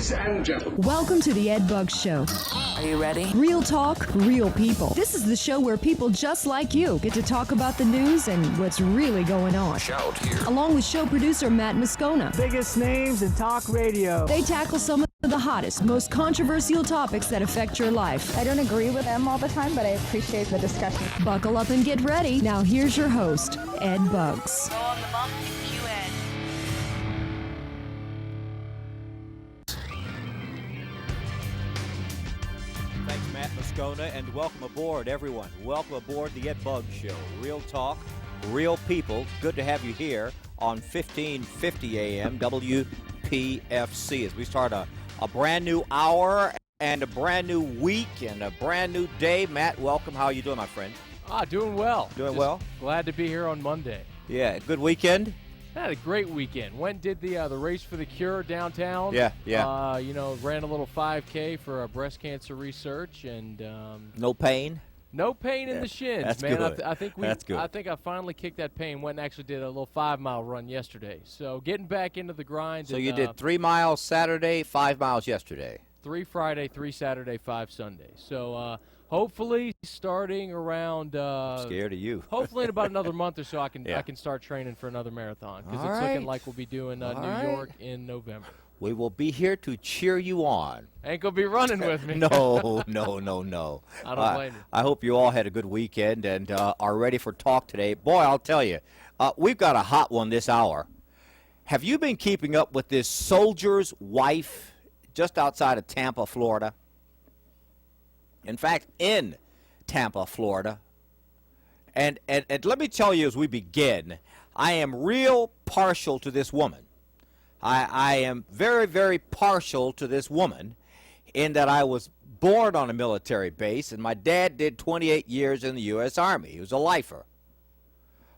Ladies and gentlemen. Welcome to the Ed Bugs Show. Are you ready? Real talk, real people. This is the show where people just like you get to talk about the news and what's really going on. Shout here. Along with show producer Matt Moscona. Biggest names in talk radio. They tackle some of the hottest, most controversial topics that affect your life. I don't agree with them all the time, but I appreciate the discussion. Buckle up and get ready. Now here's your host, Ed Bugs. Go on the bump and cue Ed. Thanks, Matt Moscona, and welcome aboard, everyone. Welcome aboard the Ed Bugs Show. Real talk, real people. Good to have you here on 1550 AM WPFC as we start a brand new hour and a brand new week and a brand new day. Matt, welcome. How are you doing, my friend? Doing well. Doing well? Glad to be here on Monday. Yeah, good weekend? Had a great weekend. Did the race for the cure downtown. Yeah. Ran a little 5K for breast cancer research and No pain? no pain in the shins, that's man. good. That's good. I think I finally kicked that pain. Went and actually did a little 5-mile run yesterday. So getting back into the grind. So and, you did 3 miles Saturday, 5 miles yesterday. 3 Friday, 3 Saturday, 5 Sunday. So hopefully starting around Scared of you. hopefully in about another month or so I can Yeah. I can start training for another marathon because All it's right. looking like we'll be doing New York in November. We will be here to cheer you on. Ain't gonna be running with me. No. I don't blame you. I hope you all had a good weekend and are ready for talk today. Boy, I'll tell you, we've got a hot one this hour. Have you been keeping up with this soldier's wife just outside of Tampa, Florida? In fact, in Tampa, Florida. And let me tell you as we begin, I am real partial to this woman. I am very, very partial to this woman in that I was born on a military base, and my dad did 28 years in the U.S. Army. He was a lifer.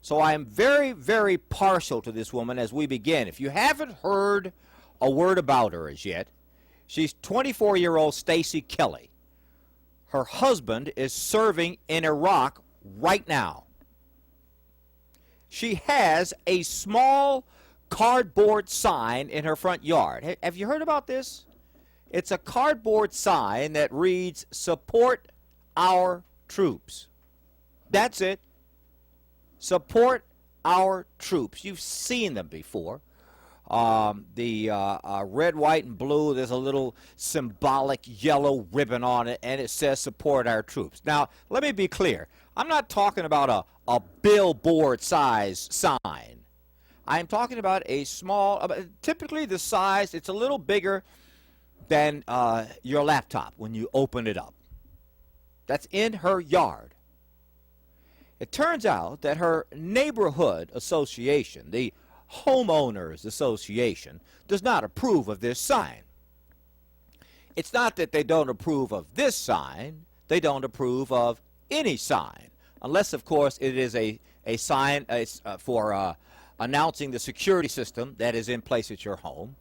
So I am very, very partial to this woman as we begin. If you haven't heard a word about her as yet, she's 24-year-old Stacy Kelly. Her husband is serving in Iraq right now. She has a small cardboard sign in her front yard. Have you heard about this? It's a cardboard sign that reads, "Support our troops." That's it. Support our troops. You've seen them before. The red, white, and blue, there's a little symbolic yellow ribbon on it, and it says support our troops. Now, let me be clear. I'm not talking about a billboard size sign. I'm talking about a small, typically the size, it's a little bigger than your laptop when you open it up. That's in her yard. It turns out that her neighborhood association, the Homeowners Association, does not approve of this sign. It's not that they don't approve of this sign, they don't approve of any sign, unless, of course, it is a sign for announcing the security system that is in place at your home,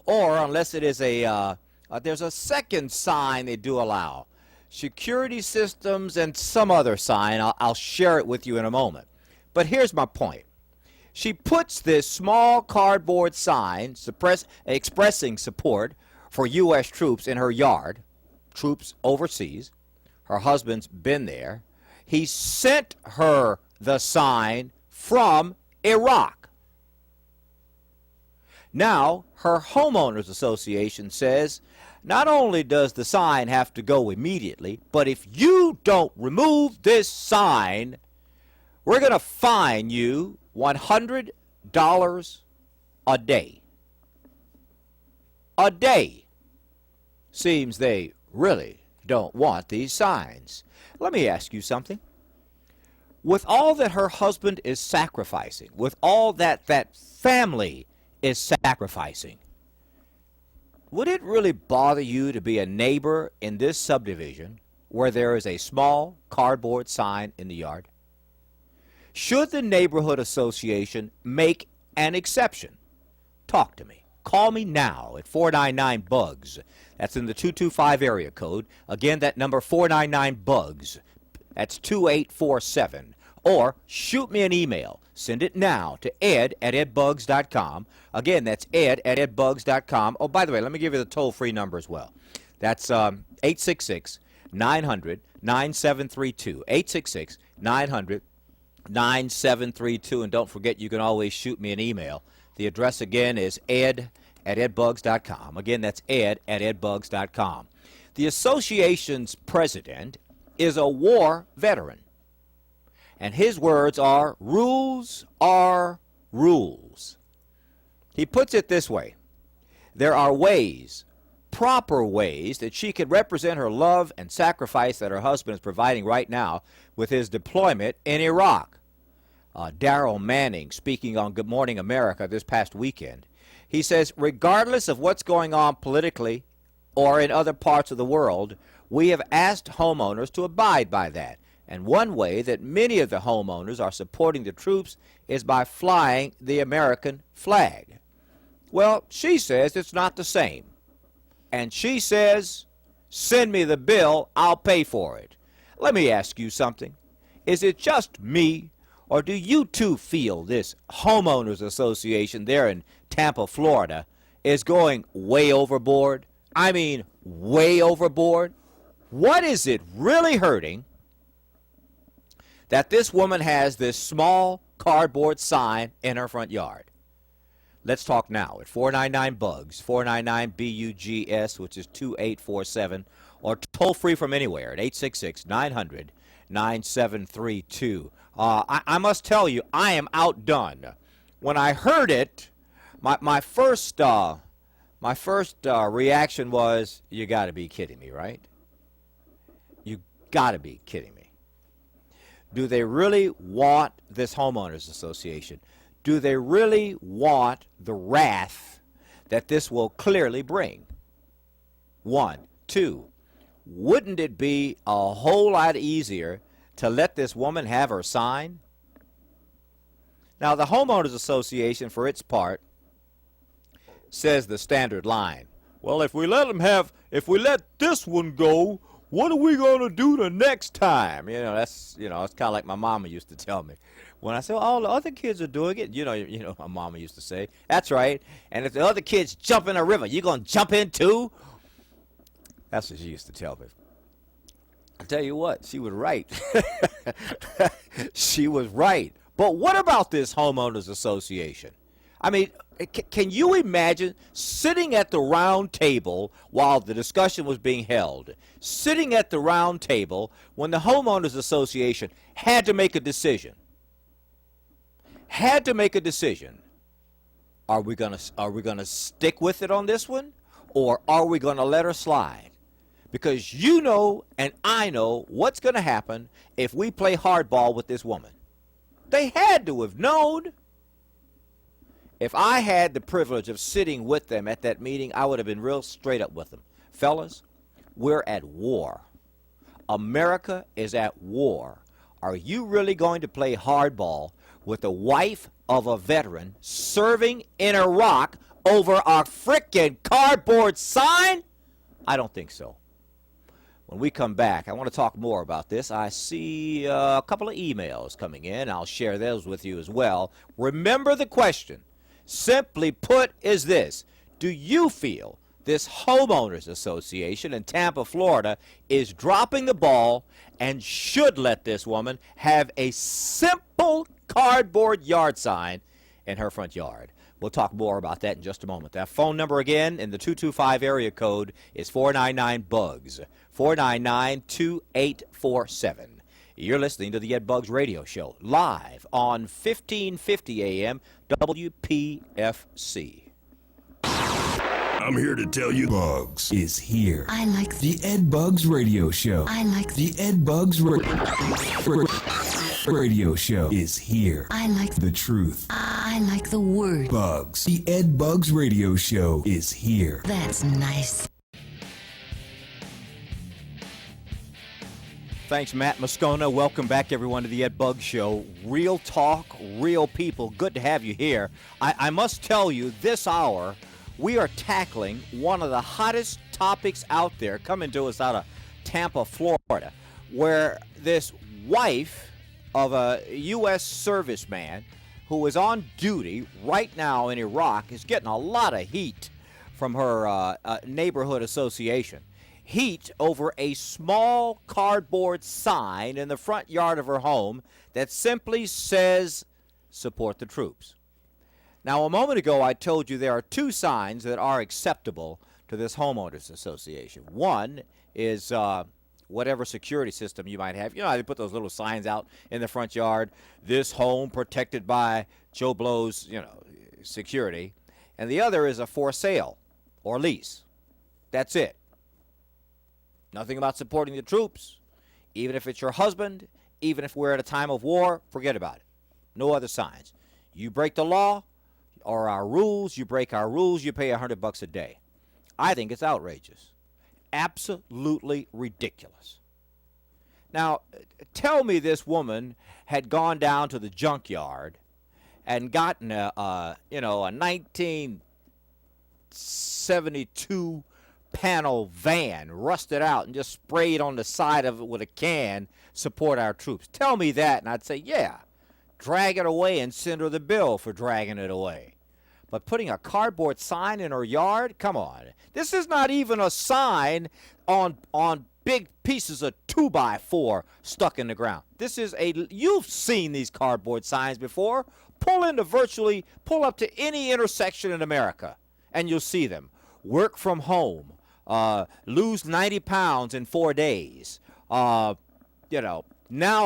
or unless it is there's a second sign they do allow, security systems and some other sign. I'll share it with you in a moment. But here's my point. She puts this small cardboard sign expressing support for U.S. troops in her yard, troops overseas. Her husband's been there. He sent her the sign from Iraq. Now, her homeowners association says not only does the sign have to go immediately, but if you don't remove this sign, we're going to fine you $100 a day. A day. Seems they really don't want these signs. Let me ask you something. With all that her husband is sacrificing, with all that family is sacrificing, would it really bother you to be a neighbor in this subdivision where there is a small cardboard sign in the yard? Should the neighborhood association make an exception? Talk to me. Call me now at 499-BUGS. That's in the 225 area code. Again, that number 499-BUGS. That's 2847. or shoot me an email. Send it now to ed@edbugs.com. Again, that's ed@edbugs.com. Oh, by the way, let me give you the toll-free number as well. That's 866-900-9732. 866-900-9732. And don't forget, you can always shoot me an email. The address again is ed@edbugs.com. Again, that's ed@edbugs.com. The association's president is a war veteran. And his words are, rules are rules. He puts it this way: there are ways, proper ways, that she could represent her love and sacrifice that her husband is providing right now with his deployment in Iraq. Daryl Manning, speaking on Good Morning America this past weekend, he says, regardless of what's going on politically or in other parts of the world, we have asked homeowners to abide by that. And one way that many of the homeowners are supporting the troops is by flying the American flag. Well, she says it's not the same. And she says, send me the bill, I'll pay for it. Let me ask you something. Is it just me, or do you too feel this homeowners association there in Tampa, Florida, is going way overboard? I mean, way overboard? What is it really hurting that this woman has this small cardboard sign in her front yard? Let's talk now at 499-BUGS, 499-BUGS, which is 2847, or toll free from anywhere at 866-900-9732. I must tell you, I am outdone. When I heard it, my first reaction was, you got to be kidding me, right? You got to be kidding me. Do they really want this homeowners association? Do they really want the wrath that this will clearly bring? One. Two, wouldn't it be a whole lot easier to let this woman have her sign? Now, the homeowners association, for its part, says the standard line. Well, if we let this one go, what are we going to do the next time? It's kind of like my mama used to tell me. When I said, all the other kids are doing it, you know, my mama used to say, that's right. And if the other kids jump in a river, you going to jump in too? That's what she used to tell me. I tell you what, she was right. She was right. But what about this homeowners association? I mean, can you imagine sitting at the round table while the discussion was being held, sitting at the round table when the homeowners association had to make a decision? Are we gonna stick with it on this one, or are we gonna let her slide? Because you know and I know what's gonna happen if we play hardball with this woman. They had to have known. If I had the privilege of sitting with them at that meeting, I would have been real straight up with them. Fellas, we're at war. America is at war. Are you really going to play hardball with the wife of a veteran serving in Iraq over a frickin' cardboard sign? I don't think so. When we come back, I want to talk more about this. I see a couple of emails coming in. I'll share those with you as well. Remember the question, simply put, is this: do you feel this homeowners association in Tampa, Florida is dropping the ball and should let this woman have a simple cardboard yard sign in her front yard? We'll talk more about that in just a moment. That phone number again in the 225 area code is 499-BUGS, 499-2847. You're listening to the Ed Bugs Radio Show, live on 1550 AM WPFC. I'm here to tell you Bugs is here. I like the Ed Bugs Radio Show. I like the Ed Bugs Radio Show is here. I like the truth. I like the word Bugs. The Ed Bugs Radio Show is here. That's nice. Thanks, Matt Moscona. Welcome back, everyone, to the Ed Bugs Show. Real talk, real people. Good to have you here. I must tell you, this hour, we are tackling one of the hottest topics out there, coming to us out of Tampa, Florida, where this wife of a U.S. serviceman who is on duty right now in Iraq is getting a lot of heat from her neighborhood association. Heat over a small cardboard sign in the front yard of her home that simply says, support the troops. Now, a moment ago, I told you there are two signs that are acceptable to this homeowners association. One is whatever security system you might have. You know how they put those little signs out in the front yard, this home protected by Joe Blow's, security. And the other is a for sale or lease. That's it. Nothing about supporting the troops. Even if it's your husband, even if we're at a time of war, forget about it. No other signs. You break the law or our rules, you break our rules, you pay $100 a day. I think it's outrageous. Absolutely ridiculous. Now, tell me this woman had gone down to the junkyard and gotten a 1972 panel van, rusted out, and just sprayed on the side of it with a can, support our troops. Tell me that, and I'd say, yeah, drag it away and send her the bill for dragging it away. But putting a cardboard sign in her yard? Come on. This is not even a sign on big pieces of 2x4 stuck in the ground. This is you've seen these cardboard signs before. Pull up to any intersection in America, and you'll see them. Work from home. Lose 90 pounds in 4 days. Now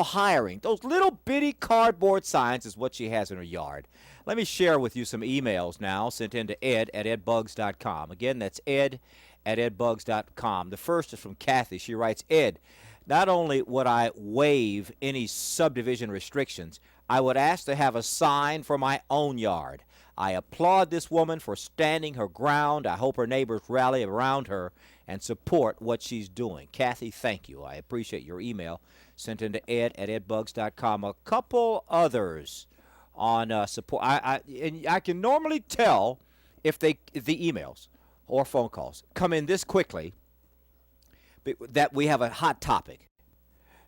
hiring. Those little bitty cardboard signs is what she has in her yard. Let me share with you some emails now sent in to ed@edbugs.com. Again, that's ed@edbugs.com. The first is from Kathy. She writes, Ed, not only would I waive any subdivision restrictions, I would ask to have a sign for my own yard. I applaud this woman for standing her ground. I hope her neighbors rally around her and support what she's doing. Kathy, thank you. I appreciate your email sent in to ed@edbugs.com. A couple others on support. I can normally tell if the emails or phone calls come in this quickly that we have a hot topic.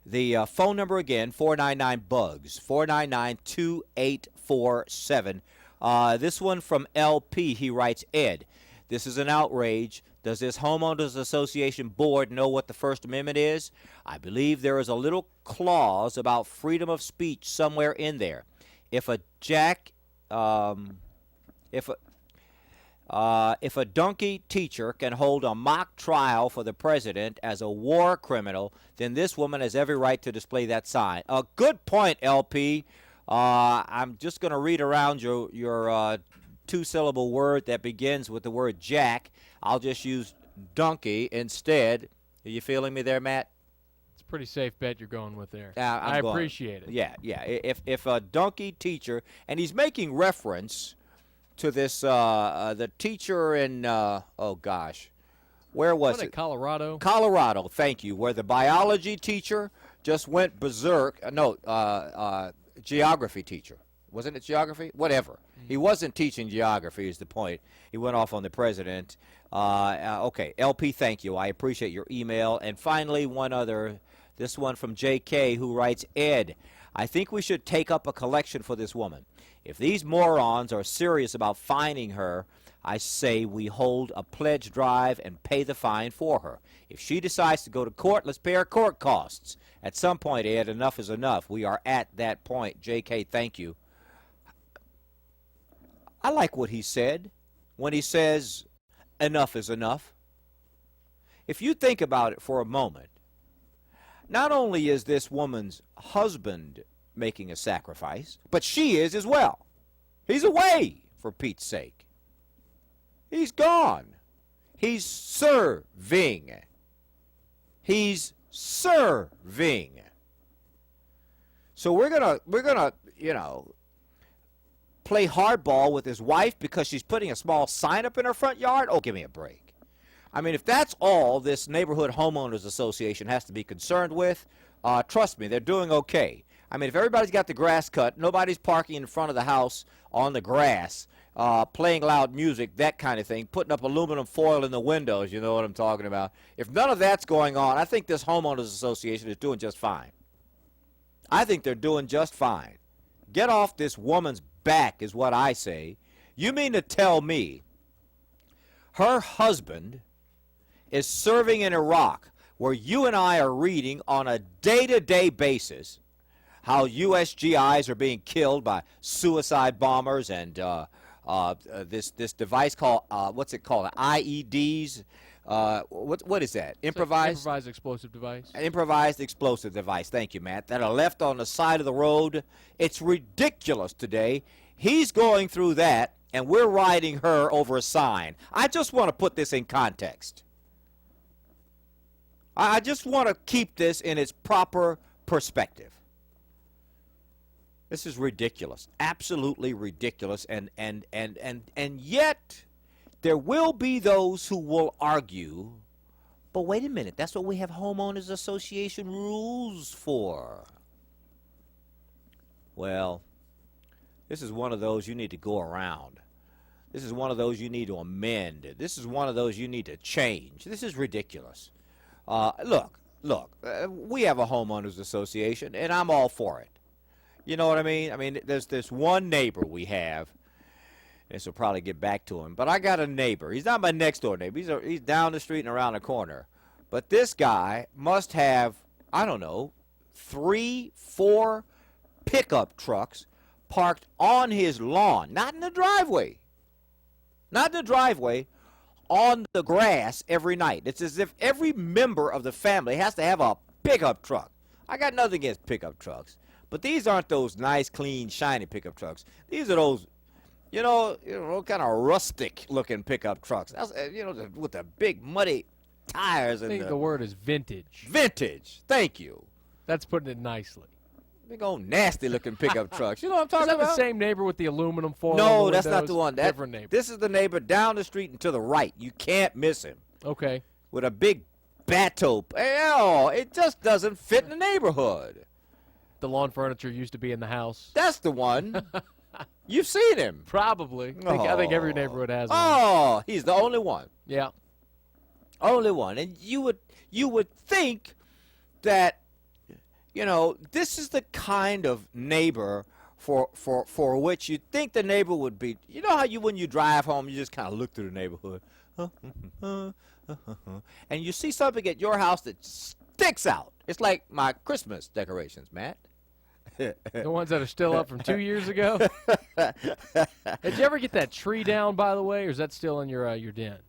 The phone number again, 499-BUGS, 499-2847. This one from LP, he writes, Ed, this is an outrage. Does this homeowners association board know what the First Amendment is? I believe there is a little clause about freedom of speech somewhere in there. If a donkey teacher can hold a mock trial for the president as a war criminal, then this woman has every right to display that sign. A good point, LP. I'm just going to read around your two-syllable word that begins with the word jack. I'll just use donkey instead. Are you feeling me there, Matt? It's a pretty safe bet you're going with there. I appreciate it. Yeah. If a donkey teacher, and he's making reference to this, the teacher in, where was it? Colorado. Colorado, thank you, where the biology teacher just went berserk. Geography teacher. Wasn't it geography? Whatever. He wasn't teaching geography is the point. He went off on the president. Okay, LP, thank you. I appreciate your email. And finally, one other, this one from JK, who writes, Ed, I think we should take up a collection for this woman. If these morons are serious about fining her, I say we hold a pledge drive and pay the fine for her. If she decides to go to court, let's pay her court costs. At some point, Ed, enough is enough. We are at that point. JK, thank you. I like what he said when he says enough is enough. If you think about it for a moment, not only is this woman's husband making a sacrifice, but she is as well. He's away, for Pete's sake. He's gone. He's serving. He's serving. So we're gonna play hardball with his wife because she's putting a small sign up in her front yard? Oh, give me a break. I mean, if that's all this neighborhood homeowners association has to be concerned with, trust me, they're doing okay. I mean, if everybody's got the grass cut, nobody's parking in front of the house on the grass, playing loud music, that kind of thing, putting up aluminum foil in the windows, you know what I'm talking about. If none of that's going on, I think this homeowners association is doing just fine. I think they're doing just fine. Get off this woman's back is what I say. You mean to tell me her husband is serving in Iraq, where you and I are reading on a day-to-day basis how USGIs are being killed by suicide bombers and this device called, what's it called, IEDs? What is that? Improvised explosive device. An improvised explosive device, thank you, Matt, that are left on the side of the road. It's ridiculous today. He's going through that, and we're riding her over a sign. I just want to put this in context. I just want to keep this in its proper perspective. This is ridiculous, absolutely ridiculous, and yet there will be those who will argue, but wait a minute, that's what we have homeowners association rules for. Well, this is one of those you need to go around. This is one of those you need to amend. This is one of those you need to change. This is ridiculous. Look, we have a homeowners association, and I'm all for it. You know what I mean? I mean, there's this one neighbor we have. This will probably get back to him. But I got a neighbor. He's not my next door neighbor. He's down the street and around the corner. But this guy must have, I don't know, 3, 4 pickup trucks parked on his lawn. Not in the driveway. Not in the driveway. On the grass every night. It's as if every member of the family has to have a pickup truck. I got nothing against pickup trucks. But these aren't those nice, clean, shiny pickup trucks. These are those, you know, kind of rustic-looking pickup trucks. That's, with the big, muddy tires. I think the word is vintage. Vintage. Thank you. That's putting it nicely. Big old nasty-looking pickup trucks. You know what I'm talking Is that about? the same neighbor with the aluminum foil? No, that's not the one. Different neighbor. This is the neighbor down the street and to the right. You can't miss him. Okay. With a big bateau. Oh, it just doesn't fit in the neighborhood. The lawn furniture used to be in the house. That's the one. You've seen him. Probably. I think every neighborhood has one. Oh, he's the only one. Yeah. Only one. And you would think that, this is the kind of neighbor for which you think the neighbor would be. You know how when you drive home, you just kind of look through the neighborhood. And you see something at your house that sticks out. It's like my Christmas decorations, Matt. The ones that are still up from 2 years ago? Did you ever get that tree down, by the way, or is that still in your den?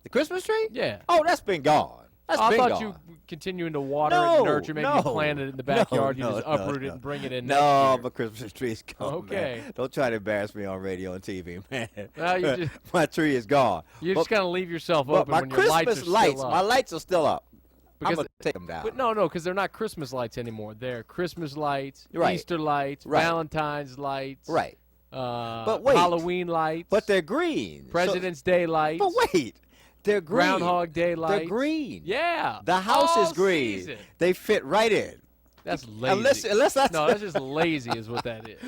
The Christmas tree? Yeah. Oh, that's been gone. I thought you were continuing to water it and nurture. Maybe you plant it in the backyard. You just uproot it and bring it in next year. My Christmas tree is gone. Okay. Man. Don't try to embarrass me on radio and TV, man. Well, my tree is gone. You just kind of leave yourself but open my when your lights Christmas are lights, still up. my lights are still up. Because I'm going to take them down. But no, because they're not Christmas lights anymore. They're Christmas lights, Right. Easter lights, Right. Valentine's lights, Right. But wait. Halloween lights. But they're green. President's Day lights. But wait. They're green. Groundhog Day lights. They're green. Yeah. The house All is green. season. They fit right in. That's lazy. Unless that's no, that's just lazy is what that is.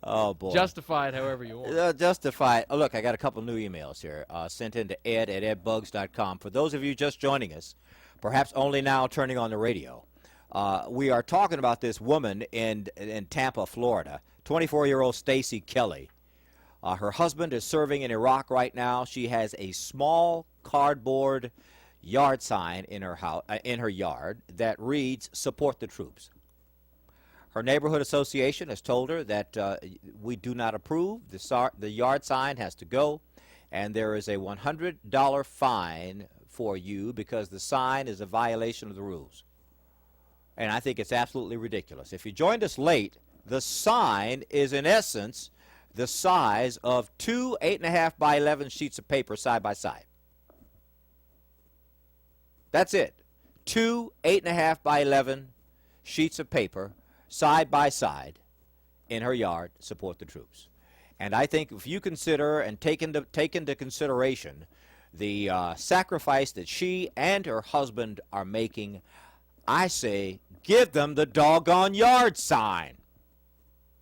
Oh, boy. Justify it however you want. Justify it. Oh, look, I got a couple new emails here sent in to ed@edbugs.com. For those of you just joining us, perhaps only now turning on the radio, we are talking about this woman in Tampa, Florida, 24-year-old Stacy Kelly. Her husband is serving in Iraq right now. She has a small cardboard yard sign in her house, in her yard that reads, "Support the troops." Her neighborhood association has told her that we do not approve. The yard sign has to go, and there is a $100 fine for you because the sign is a violation of the rules. And I think it's absolutely ridiculous. If you joined us late, the sign is in essence the size of 2 8.5 by 11 sheets of paper side by side. That's it. 2 8.5 by 11 sheets of paper side by side in her yard, support the troops. And I think if you consider and take into consideration the sacrifice that she and her husband are making, I say give them the doggone yard sign.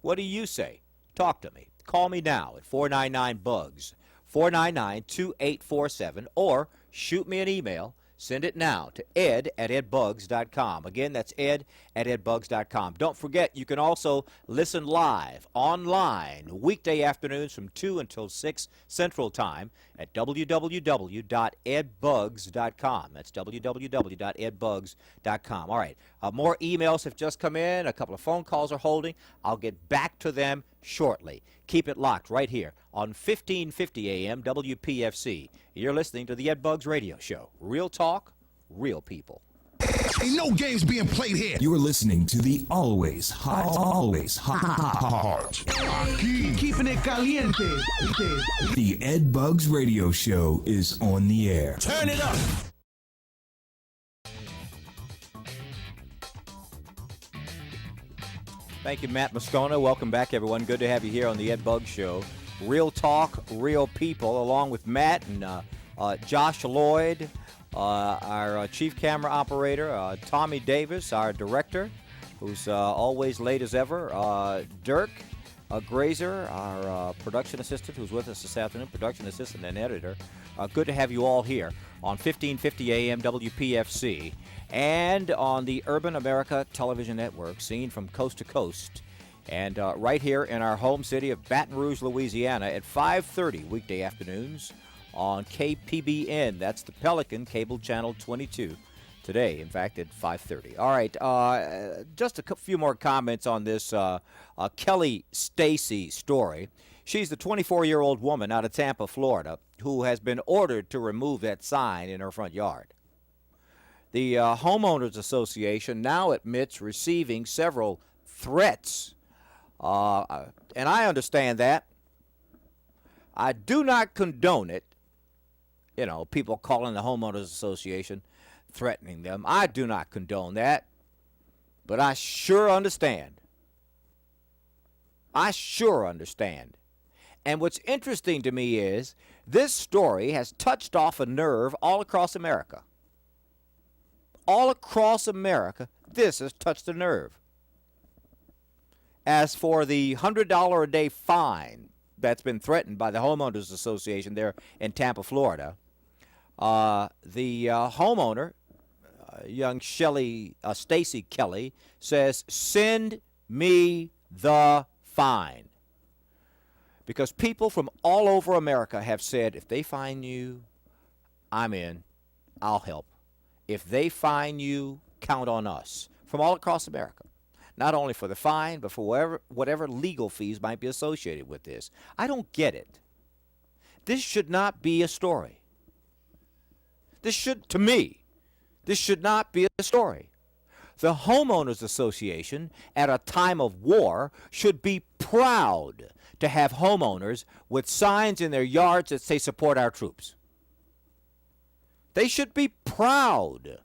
What do you say? Talk to me. Call me now at 499-BUGS, 499-2847, or shoot me an email, Send it now to ed@edbugs.com. Again, that's ed@edbugs.com. Don't forget, you can also listen live online weekday afternoons from 2 until 6 Central Time at www.edbugs.com. That's www.edbugs.com. All right, more emails have just come in. A couple of phone calls are holding. I'll get back to them shortly. Keep it locked right here on 1550 AM WPFC. You're listening to the Ed Bugs Radio Show. Real talk, real people. Ain't no games being played here. You're listening to the always hot. Keeping it caliente. The Ed Bugs Radio Show is on the air. Turn it up. Thank you, Matt Moscona. Welcome back, everyone. Good to have you here on the Ed Bugs Show. Real talk, real people, along with Matt and Josh Lloyd, our chief camera operator, Tommy Davis, our director, who's always late as ever, Dirk Grazer, our production assistant, who's with us this afternoon, production assistant and editor. Good to have you all here on 1550 AM WPFC and on the Urban America Television Network, seen from coast to coast, and right here in our home city of Baton Rouge, Louisiana, at 5:30 weekday afternoons on KPBN. That's the Pelican, cable channel 22. Today, in fact, at 5:30. All right, just a few more comments on this Kelly Stacy story. She's the 24-year-old woman out of Tampa, Florida, who has been ordered to remove that sign in her front yard. The Homeowners Association now admits receiving several threats, and I understand that. I do not condone it. You know, people calling the Homeowners Association, threatening them. I do not condone that, but I sure understand. I sure understand. And what's interesting to me is this story has touched off a nerve all across America. All across America, this has touched a nerve. As for the $100 a day fine that's been threatened by the Homeowners Association there in Tampa, Florida, the homeowner, young Stacy Kelly, says, "Send me the fine." Because people from all over America have said, if they fine you, I'm in, I'll help. If they fine you, count on us. From all across America. Not only for the fine, but for whatever legal fees might be associated with this. I don't get it. This should not be a story. To me, this should not be a story. The Homeowners Association, at a time of war, should be proud to have homeowners with signs in their yards that say support our troops. They should be proud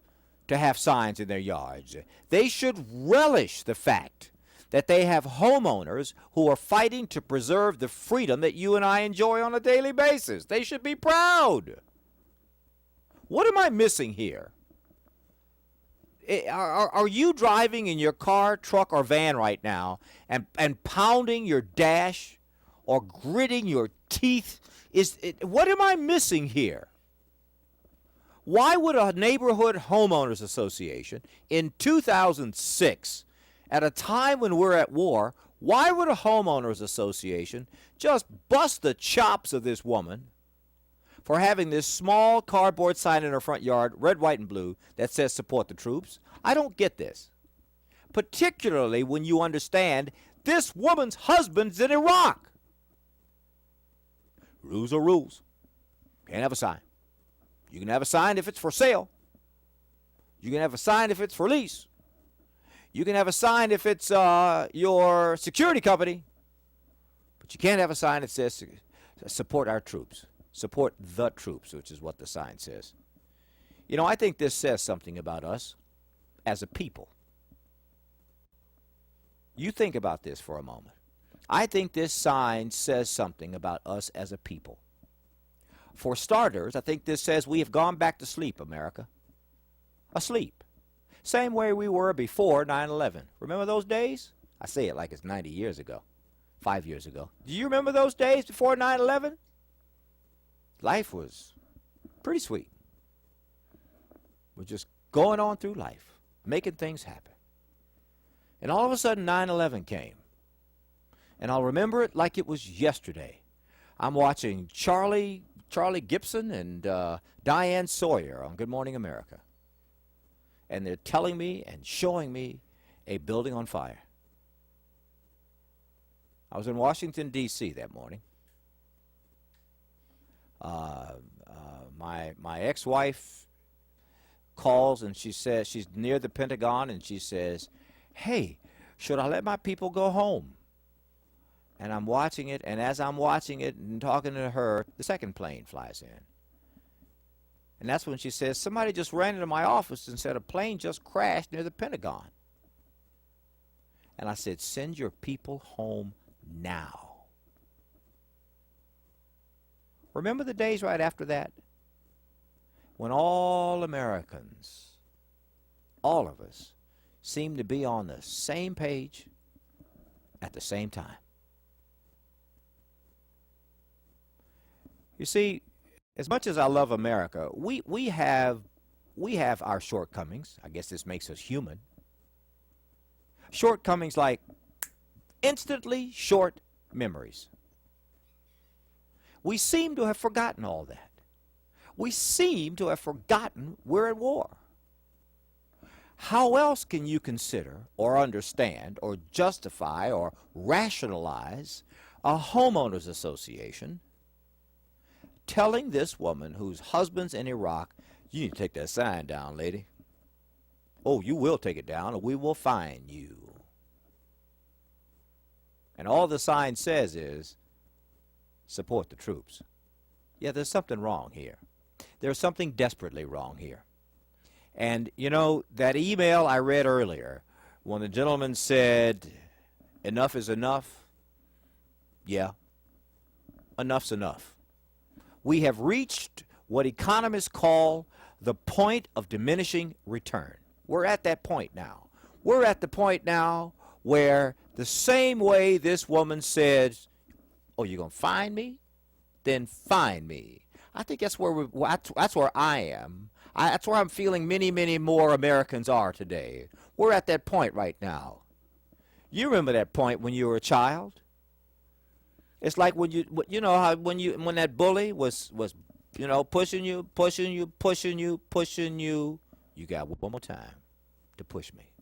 to have signs in their yards. They should relish the fact that they have homeowners who are fighting to preserve the freedom that you and I enjoy on a daily basis. They should be proud. What am I missing here? Are you driving in your car, truck, or van right now and pounding your dash or gritting your teeth? What am I missing here? Why would a neighborhood homeowners association in 2006, at a time when we're at war, why would a homeowners association just bust the chops of this woman for having this small cardboard sign in her front yard, red, white, and blue, that says support the troops? I don't get this. Particularly when you understand this woman's husband's in Iraq. Rules are rules. Can't have a sign. You can have a sign if it's for sale. You can have a sign if it's for lease. You can have a sign if it's your security company. But you can't have a sign that says support our troops. Support the troops, which is what the sign says. You know, I think this says something about us as a people. You think about this for a moment. I think this sign says something about us as a people. For starters, I think this says we have gone back to sleep, America. Asleep. Same way we were before 9/11. Remember those days? I say it like it's 90 years ago, 5 years ago. Do you remember those days before 9/11? Life was pretty sweet. We're just going on through life, making things happen. And all of a sudden, 9/11 came. And I'll remember it like it was yesterday. I'm watching Charlie Gibson and Diane Sawyer on Good Morning America. And they're telling me and showing me a building on fire. I was in Washington, D.C. that morning. My ex-wife calls and she says she's near the Pentagon and she says, "Hey, should I let my people go home?" And I'm watching it, and as I'm watching it and talking to her, the second plane flies in. And that's when she says, "Somebody just ran into my office and said a plane just crashed near the Pentagon." And I said, "Send your people home now." Remember the days right after that? When all Americans, all of us, seemed to be on the same page at the same time. You see, as much as I love America, we have our shortcomings. I guess this makes us human. Shortcomings like instantly short memories. We seem to have forgotten all that. We seem to have forgotten we're at war. How else can you consider or understand or justify or rationalize a homeowners association telling this woman whose husband's in Iraq, "You need to take that sign down, lady. Oh, you will take it down or we will fine you." And all the sign says is, "Support the troops." Yeah, there's something wrong here. There's something desperately wrong here. And, you know, that email I read earlier, when the gentleman said, "Enough is enough," yeah, enough's enough. We have reached what economists call the point of diminishing return. We're at that point now. We're at the point now where the same way this woman says, "Oh, you're going to fine me? Then fine me." I think that's where that's where I am. That's where I'm feeling many, many more Americans are today. We're at that point right now. You remember that point when you were a child? It's like when you know how when that bully was pushing you, you got one more time to push me.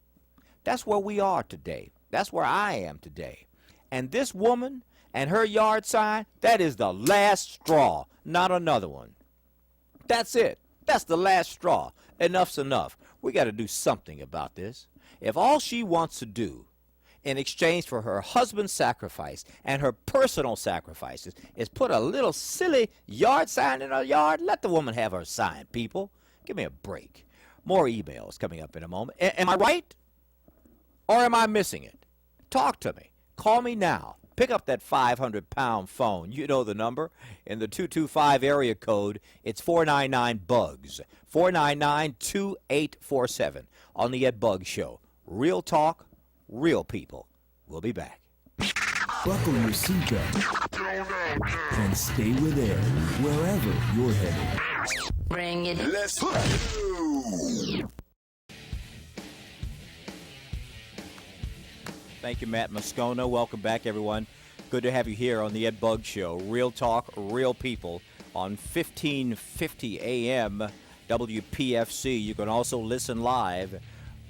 That's where we are today. That's where I am today. And this woman and her yard sign, that is the last straw, not another one. That's it. That's the last straw. Enough's enough. We got to do something about this. If all she wants to do in exchange for her husband's sacrifice and her personal sacrifices is put a little silly yard sign in her yard, let the woman have her sign, people. Give me a break. More emails coming up in a moment. Am I right? Or am I missing it? Talk to me. Call me now. Pick up that 500-pound phone. You know the number. In the 225 area code, it's 499-BUGS. 499-2847 on the Ed Buggs Show. Real talk, real people. We'll be back. Buckle your seatbelt and stay with Ed wherever you're headed. Bring it. Let's go. Thank you, Matt Moscona. Welcome back, everyone. Good to have you here on the Ed Buggs Show. Real talk, real people on 1550 AM WPFC. You can also listen live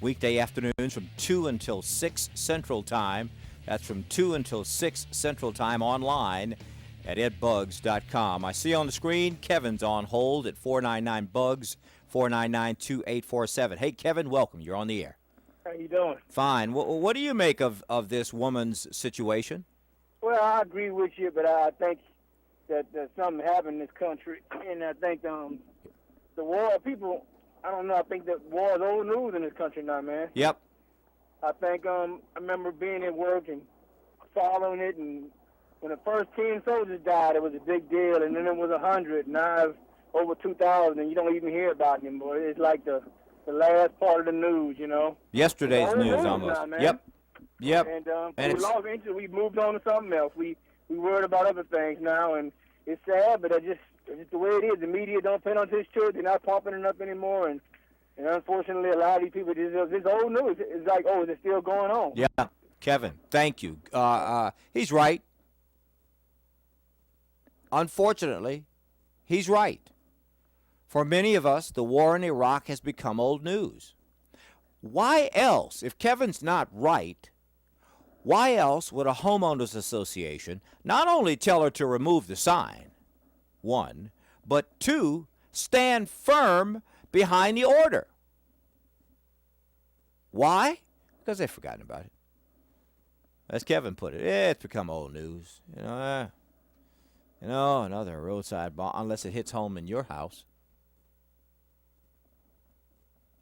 weekday afternoons from 2 until 6 Central Time. That's from 2 until 6 Central Time online at edbugs.com. I see on the screen Kevin's on hold at 499-BUGS, 499-2847. Hey, Kevin, welcome. You're on the air. How you doing? Fine. What do you make of this woman's situation? Well, I agree with you, but I think that something happened in this country, and I think the war, people, I don't know, I think that war is old news in this country now, man. Yep. I think I remember being at work and following it, and when the first 10 soldiers died, it was a big deal, and then it was 100, now it's over 2,000, and you don't even hear about it anymore. It's like the last part of the news, you know. Yesterday's news almost. Yep. And we lost interest. We moved on to something else. We worried about other things now, and it's sad, but it's just the way it is. The media don't pay on this shit. They're not pumping it up anymore, and And unfortunately, a lot of these people, this old news, it's like, oh, is it still going on? Yeah, Kevin, thank you. He's right. Unfortunately, he's right. For many of us, the war in Iraq has become old news. Why else, if Kevin's not right, why else would a homeowners association not only tell her to remove the sign, one, but two, stand firm behind the order? Why? Because they've forgotten about it. As Kevin put it, it's become old news. Another roadside bomb, unless it hits home in your house.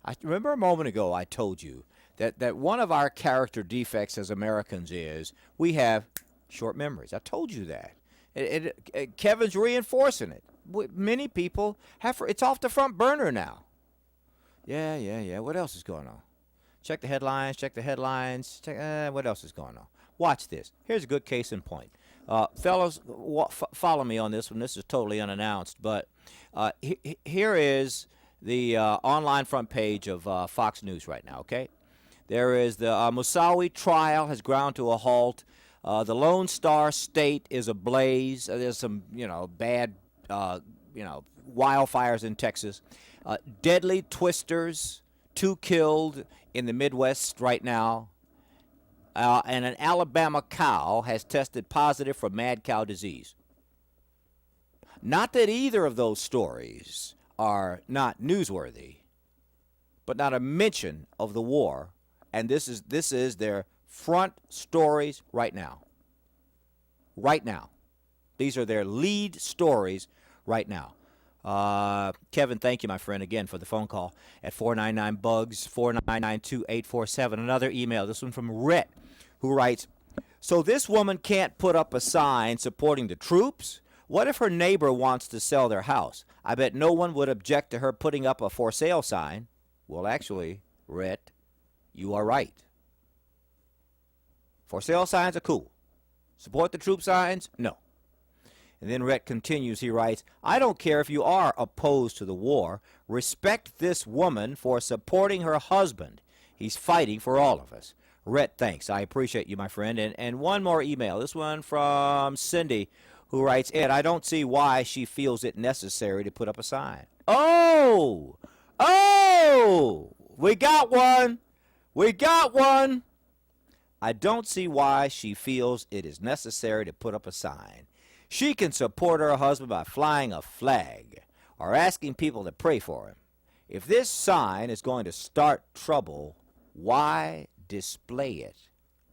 I remember a moment ago I told you that one of our character defects as Americans is we have short memories. I told you that. Kevin's reinforcing it. Many people have. It's off the front burner now. Yeah. What else is going on? Check the headlines. What else is going on? Watch this. Here's a good case in point. Fellows, follow me on this one. This is totally unannounced, but here is the online front page of Fox News right now, okay? There is the Moussaoui trial has ground to a halt. The Lone Star State is ablaze. There's some, bad, wildfires in Texas. Deadly twisters, 2 killed in the Midwest right now. And an Alabama cow has tested positive for mad cow disease. Not that either of those stories are not newsworthy, but not a mention of the war. And this is their front stories right now. Right now. These are their lead stories right now. Kevin, thank you, my friend, again for the phone call at 499-BUGS, 499-2847. Another email, this one from Rhett, who writes, so this woman can't put up a sign supporting the troops? What if her neighbor wants to sell their house? I bet no one would object to her putting up a for sale sign. Well, actually, Rhett, you are right. For sale signs are cool. Support the troop signs? No. And then Rhett continues, he writes, I don't care if you are opposed to the war. Respect this woman for supporting her husband. He's fighting for all of us. Rhett, thanks. I appreciate you, my friend. And one more email. This one from Cindy, who writes, Ed, I don't see why she feels it necessary to put up a sign. Oh! We got one! I don't see why she feels it is necessary to put up a sign. She can support her husband by flying a flag or asking people to pray for him. If this sign is going to start trouble, why display it?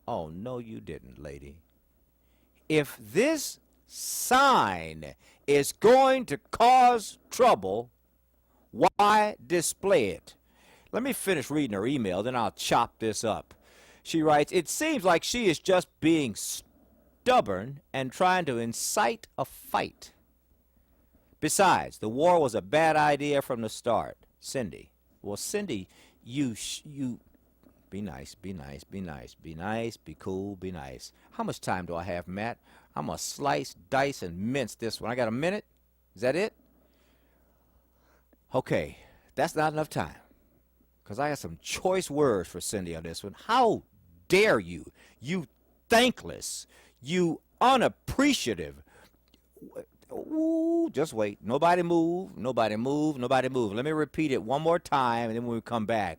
Oh, no, you didn't, lady. If this sign is going to cause trouble, why display it? Let me finish reading her email, then I'll chop this up. She writes, it seems like she is just being stubborn and trying to incite a fight. Besides, the war was a bad idea from the start. Cindy. Well, Cindy, you be nice, be cool, be nice. How much time do I have, Matt? I'm going to slice, dice, and mince this one. I got a minute? Is that it? Okay, that's not enough time, because I got some choice words for Cindy on this one. How dare you, you thankless, you unappreciative. Ooh, just wait. Nobody move. Let me repeat it one more time, and then when we come back,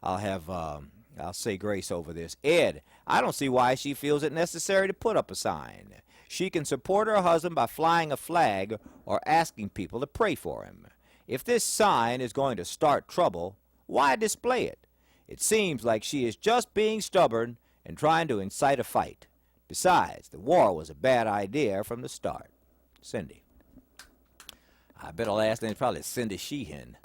I'll say grace over this. Ed, I don't see why she feels it necessary to put up a sign. She can support her husband by flying a flag or asking people to pray for him. If this sign is going to start trouble, why display it? It seems like she is just being stubborn and trying to incite a fight. Besides, the war was a bad idea from the start. Cindy. I bet her last name is probably Cindy Sheehan.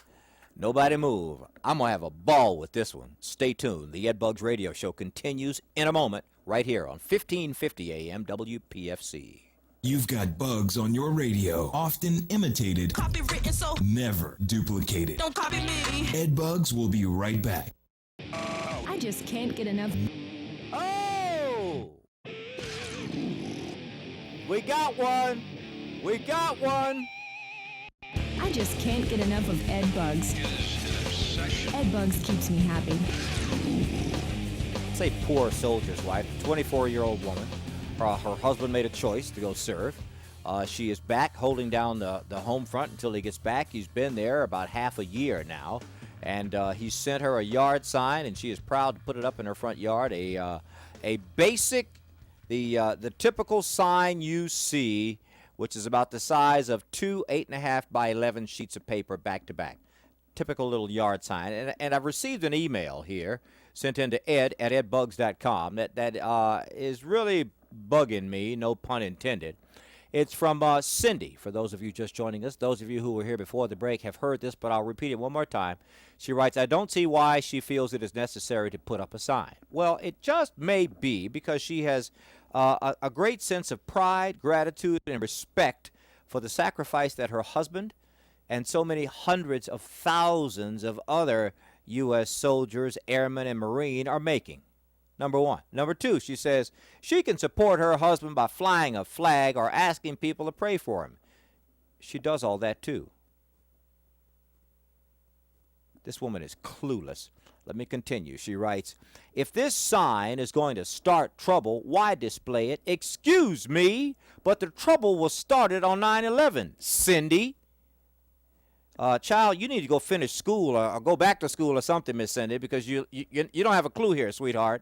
Nobody move. I'm going to have a ball with this one. Stay tuned. The Ed Bugs Radio Show continues in a moment right here on 1550 AM WPFC. You've got bugs on your radio, often imitated, Copywritten, so never duplicated. don't copy me. Ed Bugs will be right back. I just can't get enough. Oh! We got one. I just can't get enough of Ed Bugs. Ed Bugs keeps me happy. Say poor soldier's wife, 24-year-old woman. Her husband made a choice to go serve. She is back holding down the home front until he gets back. He's been there about half a year now. And he sent her a yard sign, and she is proud to put it up in her front yard. A basic, the typical sign you see, which is about the size of two 8.5 by 11 sheets of paper back to back. Typical little yard sign. And I've received an email here sent in to Ed at edbugs.com that is really bugging me, no pun intended. It's from Cindy. For those of you just joining us, those of you who were here before the break have heard this, but I'll repeat it one more time. She writes, I don't see why she feels it is necessary to put up a sign. Well, it just may be because she has a great sense of pride, gratitude, and respect for the sacrifice that her husband and so many hundreds of thousands of other U.S. soldiers, airmen, and Marine are making. Number one. Number two, she says she can support her husband by flying a flag or asking people to pray for him. She does all that too. This woman is clueless. Let me continue. She writes, if this sign is going to start trouble, why display it? Excuse me, but the trouble was started on 9/11, Cindy. Child, you need to go finish school or go back to school or something, Miss Cindy, because you don't have a clue here, sweetheart.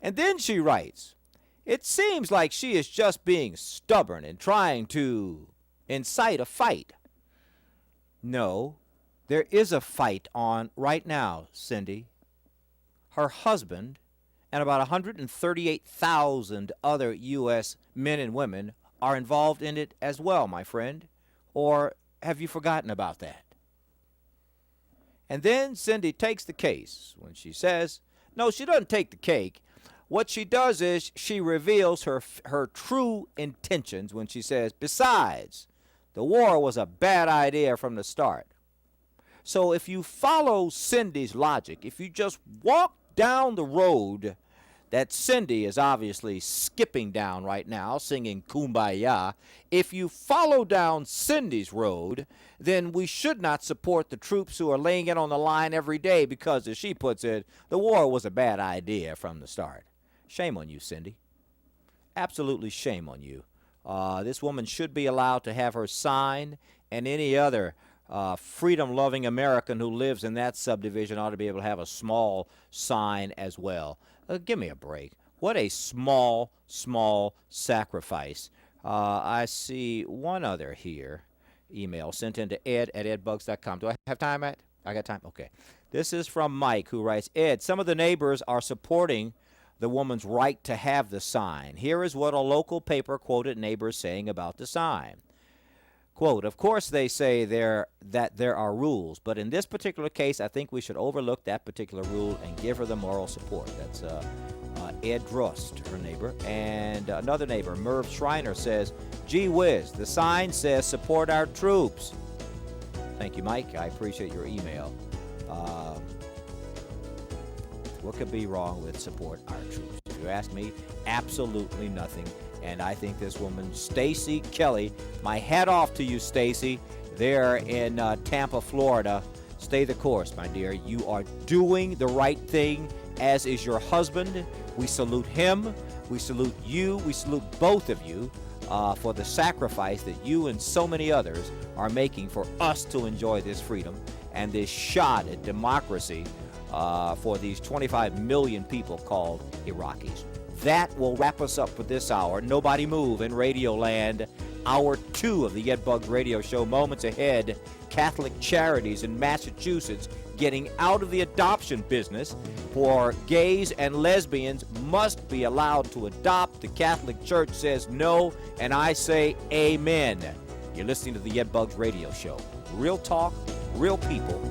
And then she writes, it seems like she is just being stubborn and trying to incite a fight. No, there is a fight on right now, Cindy. Her husband and about 138,000 other U.S. men and women are involved in it as well, my friend. Or have you forgotten about that? And then Cindy takes the case when she says, no, she doesn't take the cake. What she does is she reveals her true intentions when she says, besides, the war was a bad idea from the start. So if you follow Cindy's logic, if you just walk down the road that Cindy is obviously skipping down right now, singing Kumbaya, if you follow down Cindy's road, then we should not support the troops who are laying it on the line every day because, as she puts it, the war was a bad idea from the start. Shame on you, Cindy. Absolutely shame on you. This woman should be allowed to have her sign, and any other freedom-loving American who lives in that subdivision ought to be able to have a small sign as well. Give me a break. What a small, small sacrifice. I see one other here. Email sent in to ed at edbugs.com. Do I have time, Matt? I got time? Okay. This is from Mike, who writes, Ed, some of the neighbors are supporting the woman's right to have the sign. Here is what a local paper quoted neighbors saying about the sign. Quote, of course they say that there are rules, but in this particular case, I think we should overlook that particular rule and give her the moral support. That's Ed Drost, her neighbor. And another neighbor, Merv Schreiner, says, gee whiz, the sign says support our troops. Thank you, Mike. I appreciate your email. What could be wrong with support our troops? If you ask me, absolutely nothing. And I think this woman, Stacy Kelly, my hat off to you, Stacy, there in Tampa, Florida. Stay the course, my dear. You are doing the right thing, as is your husband. We salute him. We salute you. We salute both of you for the sacrifice that you and so many others are making for us to enjoy this freedom and this shot at democracy for these 25 million people called Iraqis. That will wrap us up for this hour. Nobody move in Radioland. Hour 2 of the Ed Bugs Radio Show. Moments ahead, Catholic Charities in Massachusetts getting out of the adoption business for gays and lesbians must be allowed to adopt. The Catholic Church says no, and I say amen. You're listening to the Ed Bugs Radio Show. Real talk, real people,